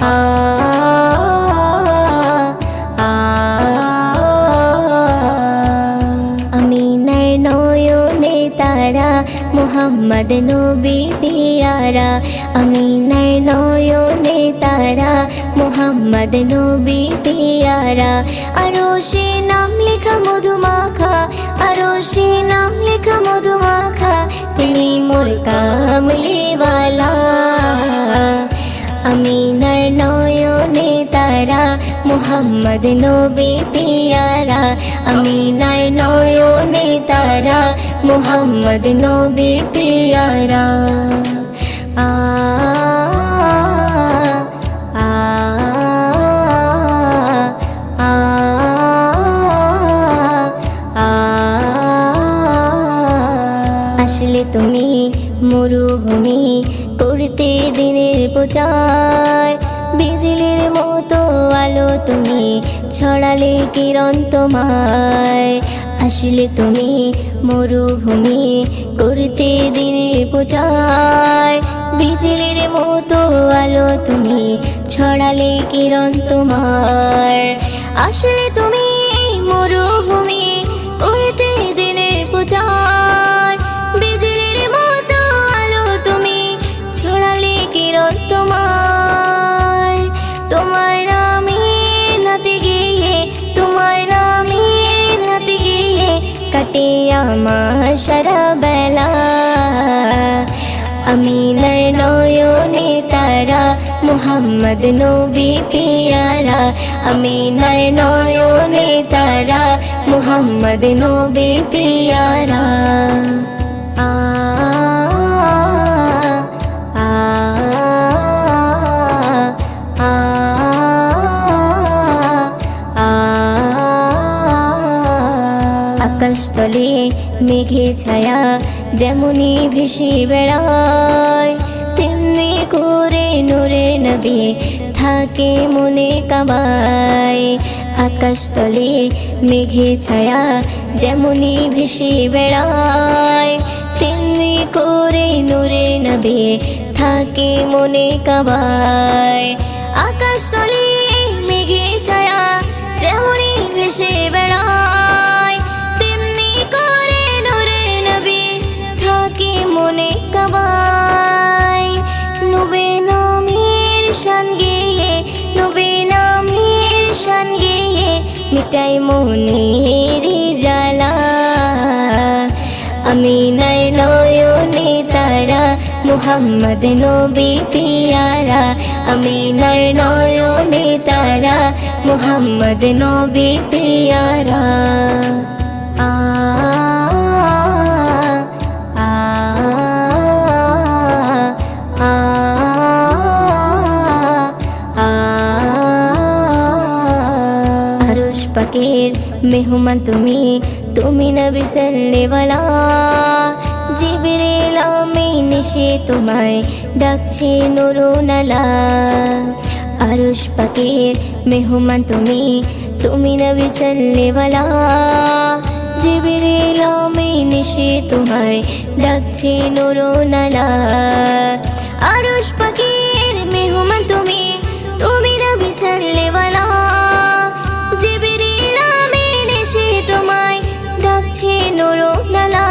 আ আ আমিনার নয়নে তারা মুহাম্মদ নবী পিয়ারা আমিনার নয়নে তারা মুহাম্মদ নবী পিয়ারা আরশে নাম লেখা মধুমাখা আরশে নাম লেখা মধুমাখা তিনি মোর কামলিওয়ালা আমিনার নয়নে তারা মুহাম্মদ নবী পিয়ারা আমিনার নয়নে তারা মুহাম্মদ নবী পিয়ারা আ আ আ আ আসলে তুমি মরুভূমি করতে দিনের প্রচার বিজলির মতো আলো তুমি ছড়ালে কিরণ তোমায় আসলে তুমি মরুভূমি করতে দিনের প্রচার বিজলির মতো আলো তুমি ছড়ালে কিরণ তোমার আসলে তুমি মরুভূমি করতে দিনের প্রচার বিজলির মতো আলো তুমি ছড়ালে কিরণ তোমার তোমার নামে নাতে গিয়ে তোমার নামে নাতে গিয়ে কাটে আমার সারা বেলা আমিনার নয়নে তারা মুহাম্মদ নবী পিয়ারা আমিনার নয়নে তারা মুহাম্মদ নবী পিয়ারা আ আ আ আ আকাশতলে মেঘের ছায়া যেমনি ভেসে বেড়ায় তেমনি করে নূরে নবী থাকে মনে কাবায় আকাশতলে মেঘের ছায়া যেমনি ভেসে বেড়ায় তেমনি করে নূরে নবী থাকে মনে কাবায় আকাশতলে মেঘের ছায়া যেমনি ভেসে বেড়ায় তেমনি করে নূরে নবী থাকে মনে কাবায় নবী নামের শান গেয়ে নবী নামের শান গেয়ে মিটাই মনের জ্বালা আমিনার নয়নে তারা মুহাম্মদ নবী পিয়ারা আমিনার নয়নে তারা মুহাম্মদ নবী পিয়ারা আ আ আ আ আরশ পাকের মেহমান তুমি তুমি নবী সাল্লেওয়ালা জিবরিল আমিন এসে তোমায় ডাকছে নুরুনালা আরশ পাকের মেহমান তুমি তুমি নবী সাল্লেওয়ালা জিবরিল আমিন এসে তোমায় ডাকছে নুরুনালা আরশ পাকের মেহমান তুমি তুমি নবী সাল্লেওয়ালা জিবরিল আমিন এসে তোমায় ডাকছে নুরুনালা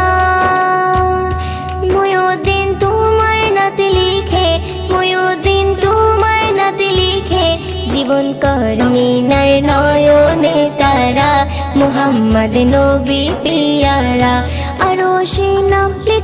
মুয়ুদ্দিন তোমার নাতে লিখে মুয়ুদ্দিন তোমার নাতে লিখে জীবন কর্মিনার নয়নে তারা মুহাম্মদ নবী পিয়ারা আরশে